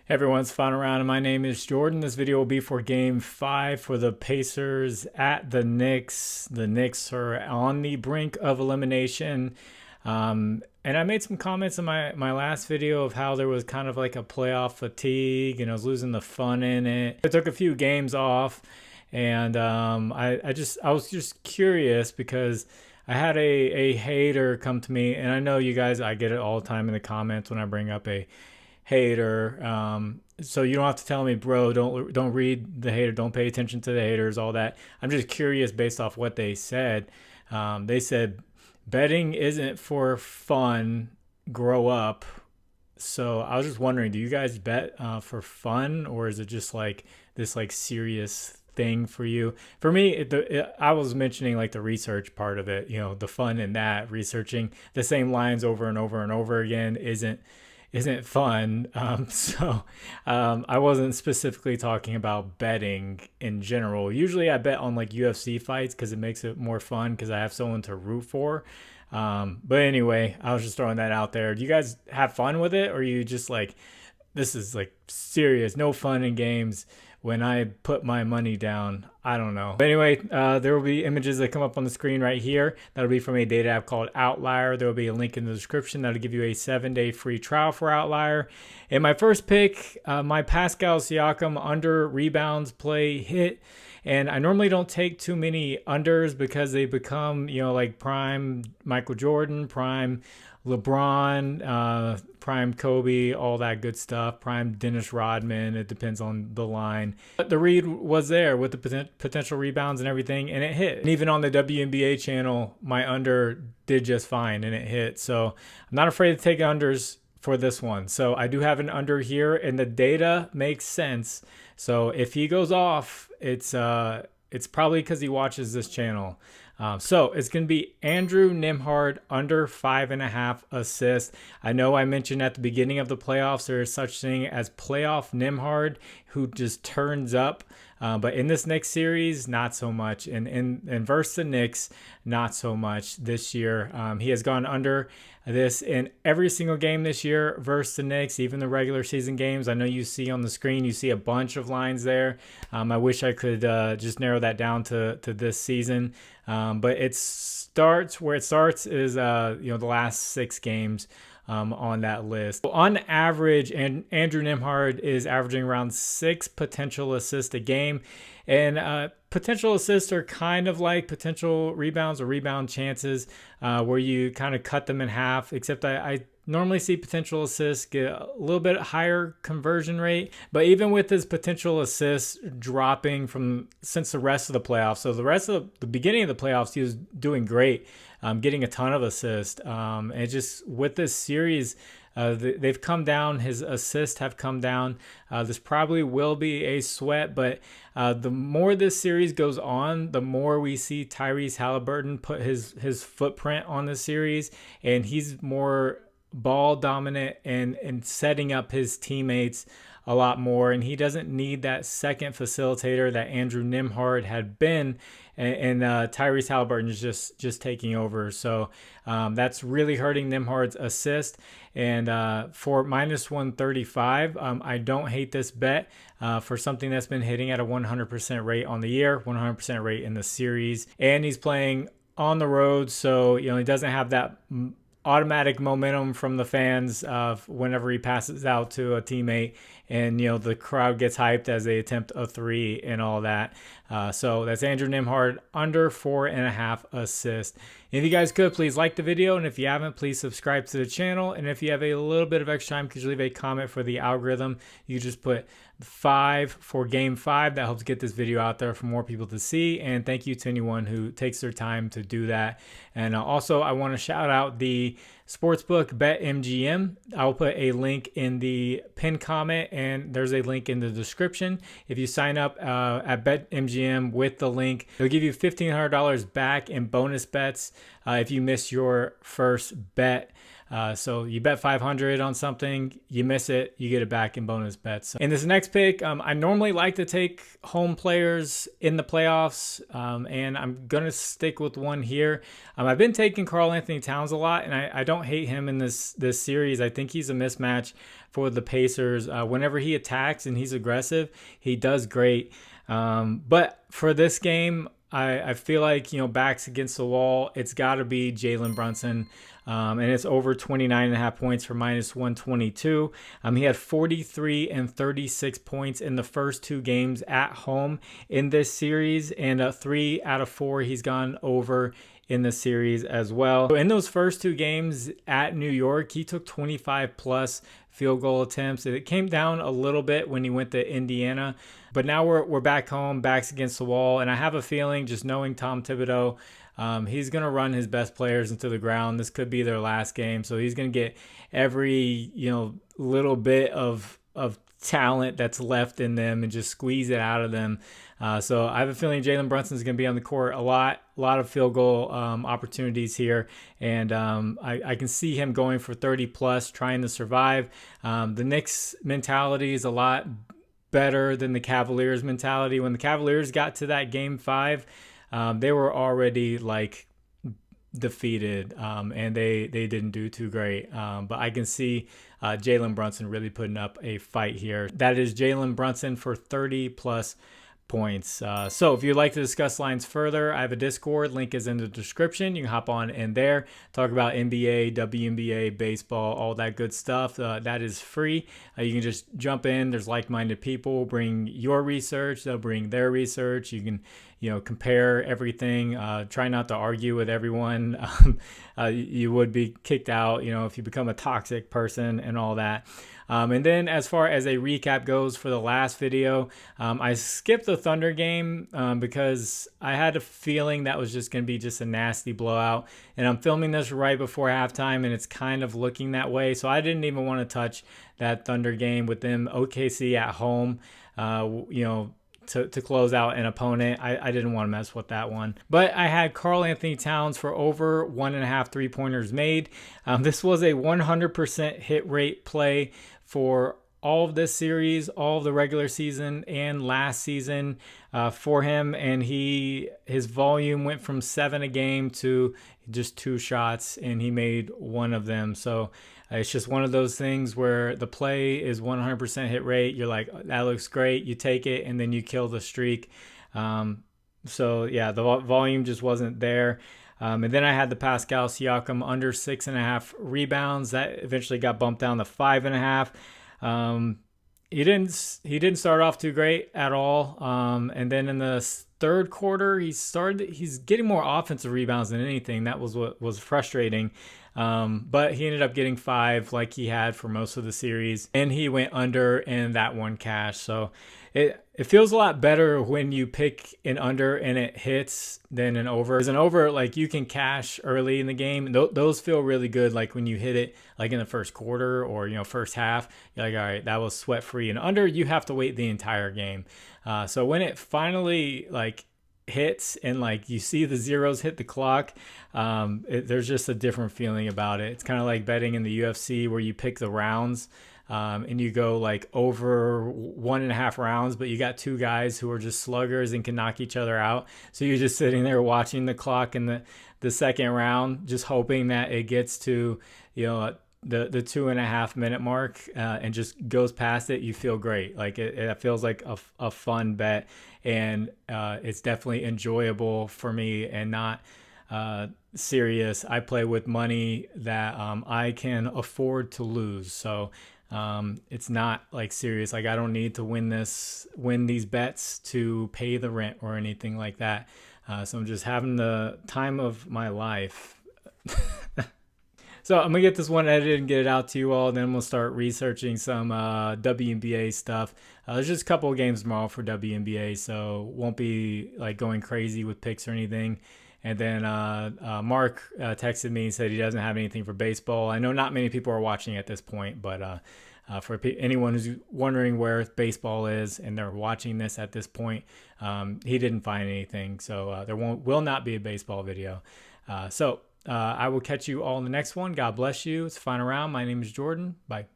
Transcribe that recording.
Everyone's fun around, and my name is Jordan. This video will be for Game 5 for the Pacers at the Knicks. The Knicks are on the brink of elimination. And I made some comments in my last video of how there was kind of like a playoff fatigue, and I was losing the fun in it. I took a few games off, and I was just curious because I had a hater come to me, and I know you guys, I get it all the time in the comments when I bring up a hater. So you don't have to tell me, bro, don't read the hater, don't pay attention to the haters, all that. I'm just curious based off what they said. They said betting isn't for fun, grow up. So I was just wondering, do you guys bet for fun, or is it just like this like serious thing for you? For me, I was mentioning like the research part of it, the fun in that. Researching the same lines over and over and over again isn't fun. I wasn't specifically talking about betting in general. Usually I bet on like UFC fights because it makes it more fun because I have someone to root for. But anyway, I was just throwing that out there. Do you guys have fun with it, or are you just like, this is like serious, no fun in games when I put my money down? I don't know. But anyway, there will be images that come up on the screen right here. That'll be from a data app called Outlier. There will be a link in the description that'll give you a 7-day free trial for Outlier. And my first pick, my Pascal Siakam under rebounds play hit. And I normally don't take too many unders because they become, like prime Michael Jordan, prime LeBron, prime Kobe, all that good stuff, prime Dennis Rodman. It depends on the line. But the read was there with the potential rebounds and everything, and it hit. And even on the WNBA channel, my under did just fine, and it hit. So I'm not afraid to take unders for this one. So I do have an under here, and the data makes sense. So if he goes off, it's probably because he watches this channel. So it's going to be Andrew Nembhard under 5.5 assists. I know I mentioned at the beginning of the playoffs there is such thing as playoff Nembhard, who just turns up. But in this next series, not so much. And versus the Knicks, not so much this year. He has gone under this in every single game this year versus the Knicks, even the regular season games. I know you see on the screen, you see a bunch of lines there. I wish I could just narrow that down to this season. But it starts where it starts is the last 6 games on that list. So on average, and Andrew Nembhard is averaging around 6 potential assists a game. And potential assists are kind of like potential rebounds or rebound chances, where you kind of cut them in half, except I normally see potential assists get a little bit higher conversion rate. But even with his potential assists dropping since the rest of the playoffs, so the rest of the beginning of the playoffs, he was doing great, getting a ton of assists. And just with this series, they've come down. His assists have come down. This probably will be a sweat, but the more this series goes on, the more we see Tyrese Halliburton put his footprint on the series, and he's more ball dominant and setting up his teammates a lot more, and he doesn't need that second facilitator that Andrew Nembhard had been, and Tyrese Halliburton is just taking over. So that's really hurting Nembhard's assist. And for -135, I don't hate this bet for something that's been hitting at a 100% rate on the year, 100% rate in the series, and he's playing on the road, so he doesn't have that automatic momentum from the fans whenever he passes out to a teammate, and the crowd gets hyped as they attempt a 3 and all that. So that's Andrew Nembhard under 4.5 assists. If you guys could, please like the video, and if you haven't, please subscribe to the channel. And if you have a little bit of extra time, could you leave a comment for the algorithm? You just put 5 for Game 5. That helps get this video out there for more people to see. And thank you to anyone who takes their time to do that. And also, I want to shout out the sportsbook BetMGM. I'll put a link in the pinned comment, and there's a link in the description. If you sign up at BetMGM with the link, they'll give you $1,500 back in bonus bets if you miss your first bet. So you bet 500 on something, you miss it, you get it back in bonus bets. In this next pick, I normally like to take home players in the playoffs, and I'm going to stick with one here. I've been taking Karl-Anthony Towns a lot, and I don't hate him in this series. I think he's a mismatch for the Pacers. Whenever he attacks and he's aggressive, he does great. But for this game, I feel like, backs against the wall, it's got to be Jalen Brunson. And it's over 29.5 points for -122. He had 43 and 36 points in the first 2 games at home in this series, and 3 out of 4 he's gone over in the series as well. So in those first 2 games at New York, he took 25 plus field goal attempts. It came down a little bit when he went to Indiana, but now we're back home, backs against the wall, and I have a feeling, just knowing Tom Thibodeau, he's going to run his best players into the ground. This could be their last game, so he's going to get every little bit of talent that's left in them and just squeeze it out of them. So I have a feeling Jalen Brunson is going to be on the court a lot of field goal opportunities here, and I can see him going for 30 plus, trying to survive. The Knicks mentality is a lot better than the Cavaliers mentality. When the Cavaliers got to that game 5, they were already defeated, and they didn't do too great. But I can see Jalen Brunson really putting up a fight here. That is Jalen Brunson for 30 plus points. So if you'd like to discuss lines further, I have a Discord. Link is in the description. You can hop on in there, talk about NBA, WNBA, baseball, all that good stuff. That is free. You can just jump in. There's like-minded people. Bring your research. They'll bring their research. You can compare everything. Try not to argue with everyone. You would be kicked out, if you become a toxic person and all that. And then as far as a recap goes for the last video, I skipped the Thunder game because I had a feeling that was just going to be just a nasty blowout. And I'm filming this right before halftime, and it's kind of looking that way. So I didn't even want to touch that Thunder game with them OKC at home, to close out an opponent. I didn't want to mess with that one. But I had Karl-Anthony Towns for over 1.5 3-pointers made. This was a 100% hit rate play for all of this series, all of the regular season and last season for him. And his volume went from 7 a game to just 2 shots, and he made 1 of them. So it's just one of those things where the play is 100% hit rate. You're like, that looks great. You take it, and then you kill the streak. So yeah, the volume just wasn't there. And then I had the Pascal Siakam under 6.5 rebounds. That eventually got bumped down to 5.5. He didn't start off too great at all. And then in the third quarter, he's getting more offensive rebounds than anything. That was what was frustrating. But he ended up getting 5 like he had for most of the series, and he went under in that one cash. So it feels a lot better when you pick an under and it hits than an over. As an over, you can cash early in the game. Those feel really good. Like when you hit it in the first quarter or first half, you're like, all right, that was sweat free. And under, you have to wait the entire game. So when it finally hits and you see the zeros hit the clock, there's just a different feeling about it. It's kind of like betting in the UFC where you pick the rounds. And you go over 1.5 rounds, but you got 2 guys who are just sluggers and can knock each other out. So you're just sitting there watching the clock in the second round, just hoping that it gets to, the 2.5 minute mark, and just goes past it. You feel great. It feels like a fun bet, and it's definitely enjoyable for me and not serious. I play with money that I can afford to lose. So it's not serious. I don't need to win these bets to pay the rent or anything like that. So I'm just having the time of my life. So I'm gonna get this one edited and get it out to you all. Then we'll start researching some WNBA stuff. There's just a couple of games tomorrow for WNBA, so won't be going crazy with picks or anything. And then Mark texted me and said he doesn't have anything for baseball. I know not many people are watching at this point, but for anyone who's wondering where baseball is and they're watching this at this point, he didn't find anything. So there will not be a baseball video. So I will catch you all in the next one. God bless you. It's the final round. My name is Jordan. Bye.